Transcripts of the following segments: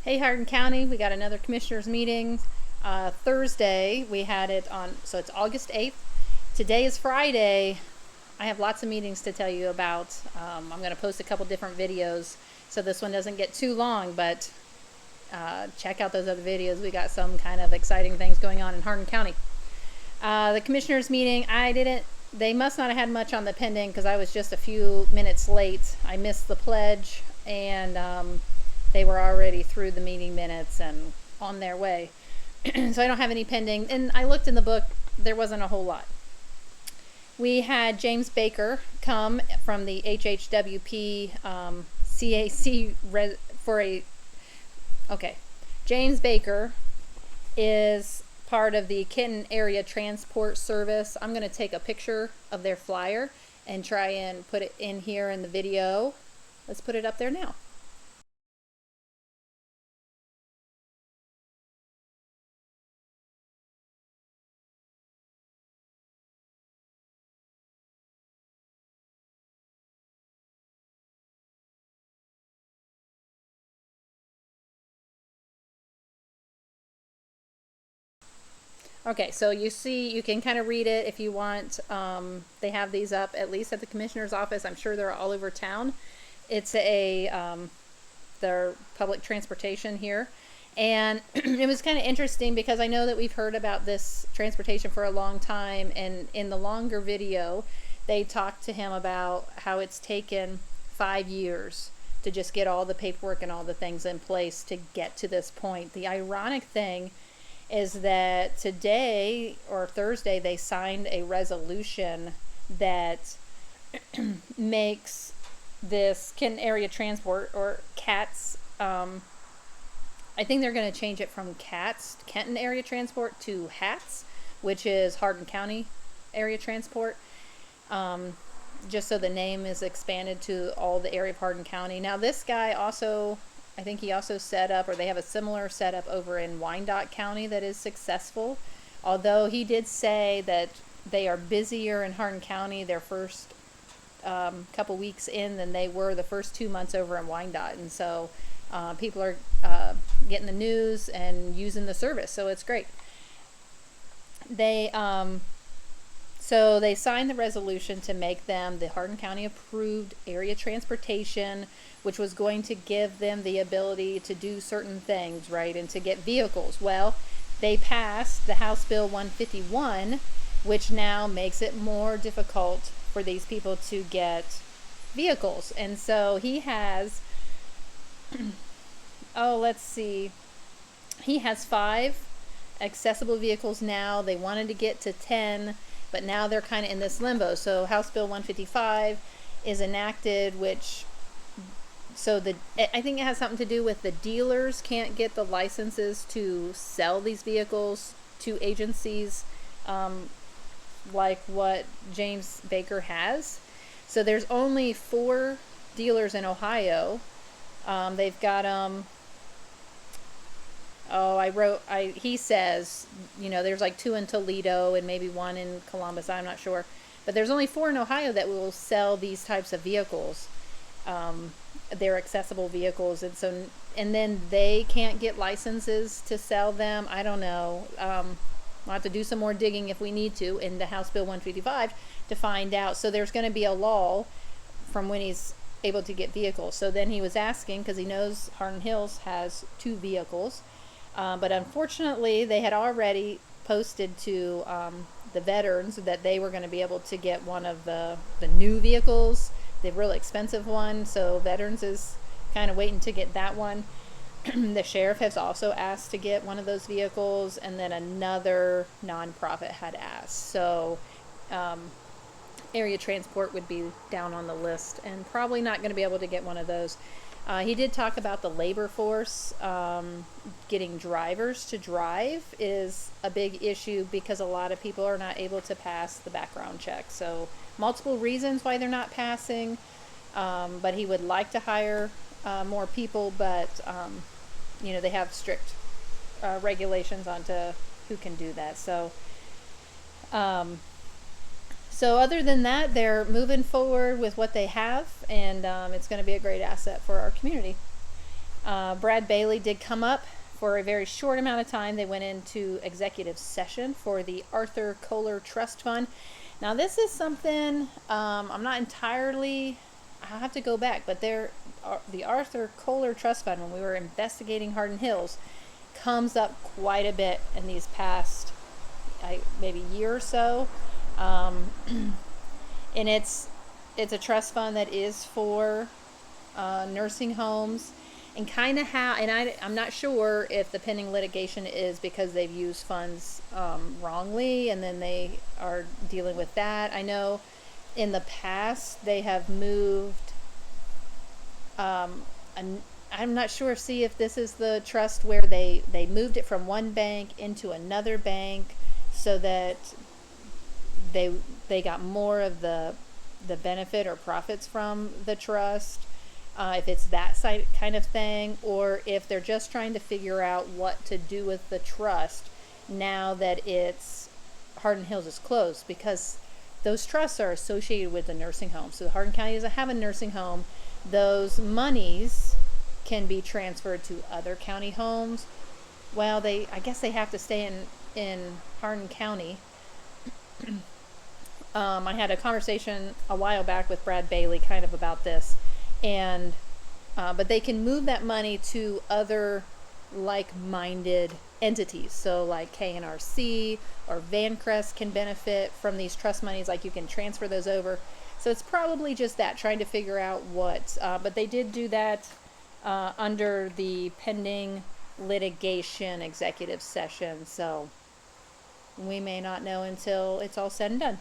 Hey, Hardin County, we got another commissioners meeting. Thursday, we had it on, so it's August 8th. Today is Friday. I have lots of meetings to tell you about. I'm going to post a couple different videos so this one doesn't get too long, but check out those other videos. We got some kind of exciting things going on in Hardin County. The commissioners meeting, they must not have had much on the pending because I was just a few minutes late. I missed the pledge, and they were already through the meeting minutes and on their way. So I don't have any pending. And I looked in the book, there wasn't a whole lot. We had James Baker come from the HHWP CAC James Baker is part of the Kenton Area Transport Service. I'm going to take a picture of their flyer and try and put it in here in the video. Let's put it up there now. Okay, so you see, you can kind of read it if you want. They have these up at least at the commissioner's office. I'm sure they're all over town. It's their public transportation here. And it was kind of interesting because I know that we've heard about this transportation for a long time. And in the longer video, they talked to him about how it's taken 5 years to just get all the paperwork and all the things in place to get to this point. The ironic thing is that today or Thursday they signed a resolution that makes this Kenton Area Transport, or CATS, I think they're going to change it from CATS, Kenton Area Transport, to HATS, which is Hardin County Area Transport, just so the name is expanded to all the area of Hardin County. Now this guy also, I think he also set up, or they have a similar setup over in Wyandotte County that is successful. Although he did say that they are busier in Hardin County their first couple weeks in than they were the first 2 months over in Wyandotte. And so people are getting the news and using the service. So it's great. So they signed the resolution to make them the Hardin County approved area transportation, which was going to give them the ability to do certain things, right, and to get vehicles. Well, they passed the House Bill 151, which now makes it more difficult for these people to get vehicles. And so he has, let's see, he has 5 accessible vehicles now. They wanted to get to 10, but now they're kind of in this limbo. So House Bill 155 is enacted, I think it has something to do with the dealers can't get the licenses to sell these vehicles to agencies like what James Baker has. So there's only 4 dealers in Ohio. They've got he says, there's like 2 in Toledo and maybe 1 in Columbus, I'm not sure. But there's only 4 in Ohio that will sell these types of vehicles. They're accessible vehicles, and then they can't get licenses to sell them. I don't know. We'll have to do some more digging if we need to into House Bill 155 to find out. So there's going to be a lull from when he's able to get vehicles. So then he was asking, because he knows Hardin Hills has 2 vehicles, but unfortunately they had already posted to the veterans that they were going to be able to get one of the new vehicles, the really expensive one. So veterans is kind of waiting to get that one. The sheriff has also asked to get one of those vehicles, and then another nonprofit had asked. So area transport would be down on the list and probably not going to be able to get one of those. He did talk about the labor force. Getting drivers to drive is a big issue because a lot of people are not able to pass the background check. So multiple reasons why they're not passing, but he would like to hire more people, but they have strict regulations on who can do that. So other than that, they're moving forward with what they have, and it's going to be a great asset for our community. Brad Bailee did come up for a very short amount of time. They went into executive session for the Arthur Kohler Trust Fund. Now, this is something I'm not entirely, I'll have to go back, but the Arthur Kohler Trust Fund, when we were investigating Hardin Hills, comes up quite a bit in these past maybe year or so. And it's a trust fund that is for nursing homes, and kind of how, and I'm not sure if the pending litigation is because they've used funds wrongly, and then they are dealing with that. I know in the past they have moved, I'm not sure, see if this is the trust where they moved it from one bank into another bank so that they got more of the benefit or profits from the trust. If it's that kind of thing, or if they're just trying to figure out what to do with the trust now that Hardin Hills is closed, because those trusts are associated with the nursing home. So Hardin County doesn't have a nursing home. Those monies can be transferred to other county homes. Well, I guess they have to stay in Hardin County. I had a conversation a while back with Brad Bailee kind of about this. And but they can move that money to other like-minded entities. So like KNRC or Vancrest can benefit from these trust monies. Like, you can transfer those over. So it's probably just that, trying to figure out what. But they did do that under the pending litigation executive session. So we may not know until it's all said and done.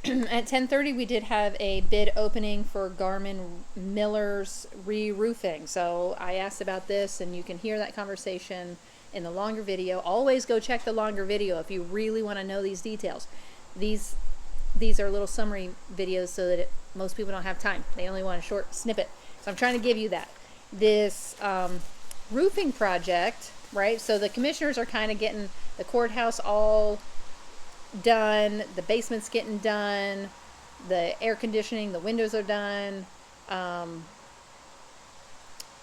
At 10:30, we did have a bid opening for Garmin Miller's re-roofing. So I asked about this, and you can hear that conversation in the longer video. Always go check the longer video if you really want to know these details. These are little summary videos so that most people don't have time. They only want a short snippet. So I'm trying to give you that. This roofing project, right? So the commissioners are kind of getting the courthouse all done, the basement's getting done, the air conditioning, the windows are done,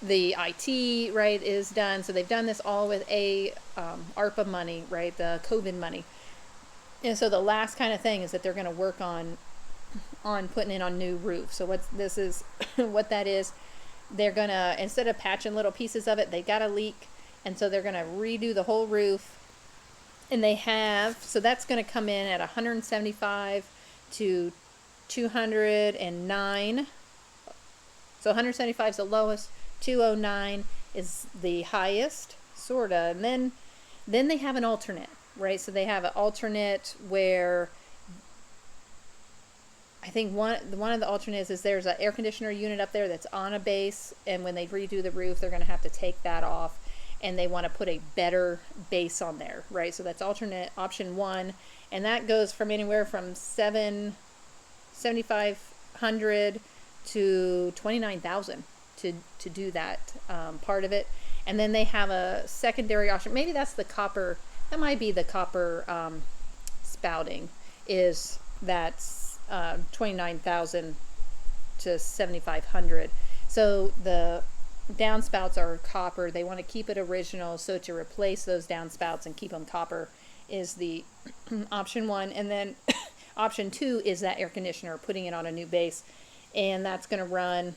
the IT, right, is done. So they've done this all with ARPA money, right, the COVID money. And so the last kind of thing is that they're going to work on putting in on new roof. So what that is, they're going to, instead of patching little pieces of it, they got a leak, and so they're going to redo the whole roof. And so that's going to come in at 175 to 209. So 175 is the lowest, 209 is the highest, sort of. And then they have an alternate, right? So they have an alternate where I think one of the alternates is there's an air conditioner unit up there that's on a base, and when they redo the roof, they're going to have to take that off. And they want to put a better base on there, right? So that's alternate option one, and that goes from anywhere from $7,500 to $29,000 to do that part of it. And then they have a secondary option. Maybe that's the copper. That might be the copper spouting. That's $29,000 to $7,500. So the downspouts are copper. They want to keep it original, so to replace those downspouts and keep them copper is the option one. And then option two is that air conditioner, putting it on a new base, and that's going to run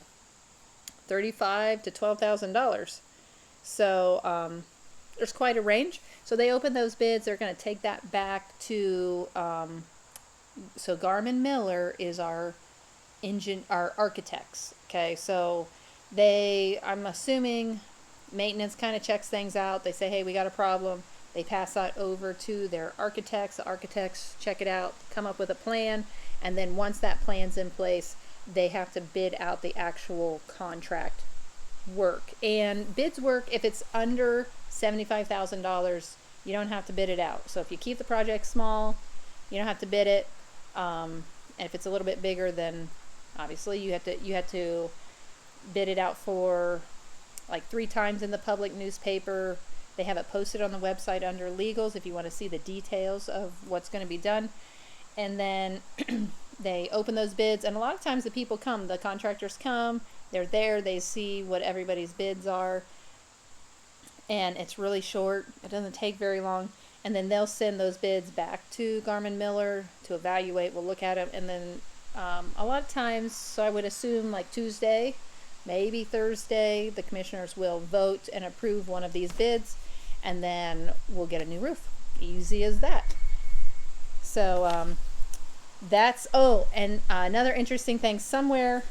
$35,000 to $12,000. So there's quite a range. So they open those bids. They're going to take that back to so Garmin Miller is our architects. Okay, so I'm assuming maintenance kind of checks things out. They say, hey, we got a problem. They pass that over to their architects. The architects check it out, come up with a plan, and then once that plan's in place, they have to bid out the actual contract work. And bids work if it's under $75,000, you don't have to bid it out. So if you keep the project small, you don't have to bid it. And if it's a little bit bigger, then obviously you have to bid it out for like 3 times in the public newspaper. They have it posted on the website under legals if you want to see the details of what's going to be done. And then they open those bids, and a lot of times the contractors come, They're there, they see what everybody's bids are, and it's really short. It doesn't take very long. And then they'll send those bids back to Garmin Miller to evaluate. We'll look at them, and then a lot of times, so I would assume like Tuesday, maybe Thursday, the commissioners will vote and approve one of these bids, and then we'll get a new roof. Easy as that. So that's, oh, and another interesting thing, somewhere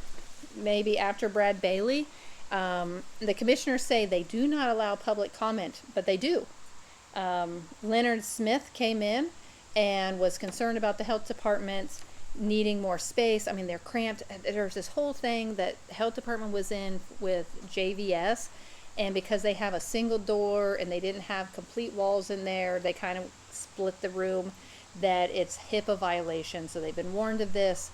maybe after Brad Bailee, the commissioners say they do not allow public comment, but they do. Lenard Smith came in and was concerned about the health department needing more space. I mean, they're cramped. There's this whole thing that the health department was in with JVS, and because they have a single door and they didn't have complete walls in there, they kind of split the room, that it's HIPAA violation. So they've been warned of this.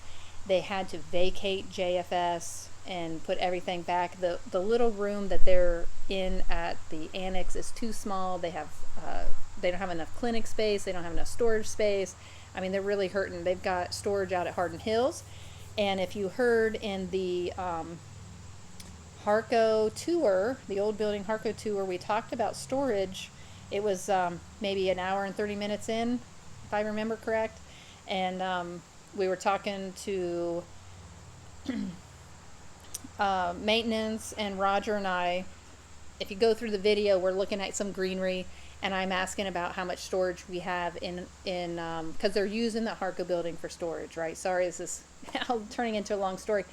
They had to vacate JFS and put everything back. The little room that they're in at the annex is too small. They don't have enough clinic space. They don't have enough storage space. I mean, they're really hurting. They've got storage out at Hardin Hills. And if you heard in the Harco tour, the old building Harco tour, we talked about storage. It was maybe an hour and 30 minutes in, if I remember correct. And we were talking to maintenance, and Roger and I, if you go through the video, we're looking at some greenery, and I'm asking about how much storage we have in because they're using the Harco building for storage, right? Sorry, this is turning into a long story.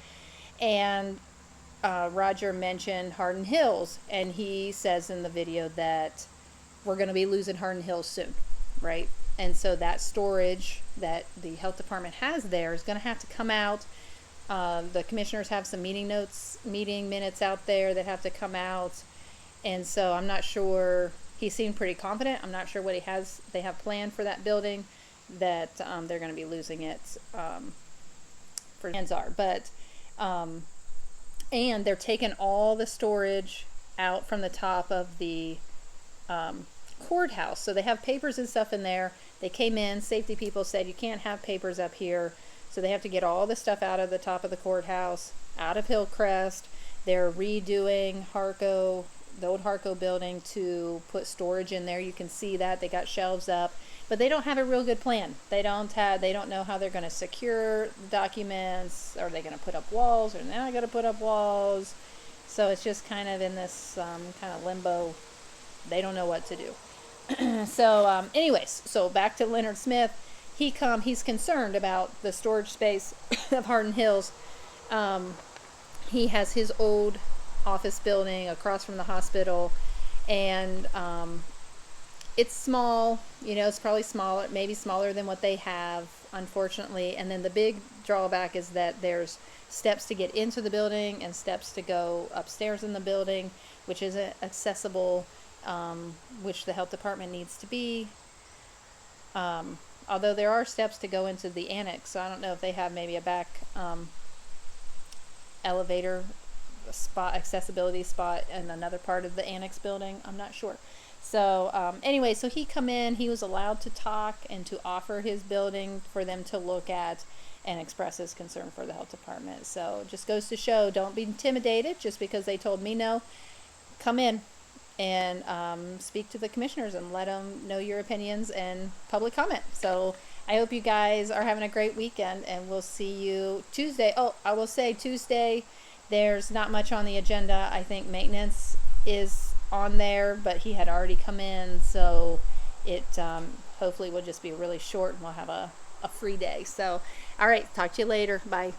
And Roger mentioned Hardin Hills, and he says in the video that we're going to be losing Hardin Hills soon, right? And so that storage that the health department has there is going to have to come out. The commissioners have some meeting minutes out there that have to come out. And so I'm not sure, he seemed pretty confident. I'm not sure what they have planned for that building, that they're going to be losing it for Ansar. But, and they're taking all the storage out from the top of the courthouse. So they have papers and stuff in there. They came in, safety people said you can't have papers up here. So they have to get all the stuff out of the top of the courthouse, out of Hillcrest. They're redoing Harco, the old Harco building, to put storage in there. You can see that they got shelves up, but they don't have a real good plan. They don't know how they're going to secure the documents. Are they going to put up walls, or they're not going to put up walls? So it's just kind of in this kind of limbo. They don't know what to do. So anyways, so back to Lenard Smith. He's concerned about the storage space of Hardin Hills. He has his old office building across from the hospital, and it's small. It's probably smaller, maybe smaller than what they have, unfortunately. And then the big drawback is that there's steps to get into the building and steps to go upstairs in the building, which isn't accessible, which the health department needs to be. Although there are steps to go into the annex, so I don't know if they have maybe a back elevator spot, accessibility spot in another part of the annex building. I'm not sure. So anyway, so he come in, he was allowed to talk and to offer his building for them to look at and express his concern for the health department. So it just goes to show, don't be intimidated just because they told me no. Come in and speak to the commissioners and let them know your opinions and public comment. So I hope you guys are having a great weekend, and we'll see you Tuesday. Oh, I will say Tuesday, there's not much on the agenda. I think maintenance is on there, but he had already come in, so it hopefully will just be really short, and we'll have a free day. So, all right, talk to you later. Bye.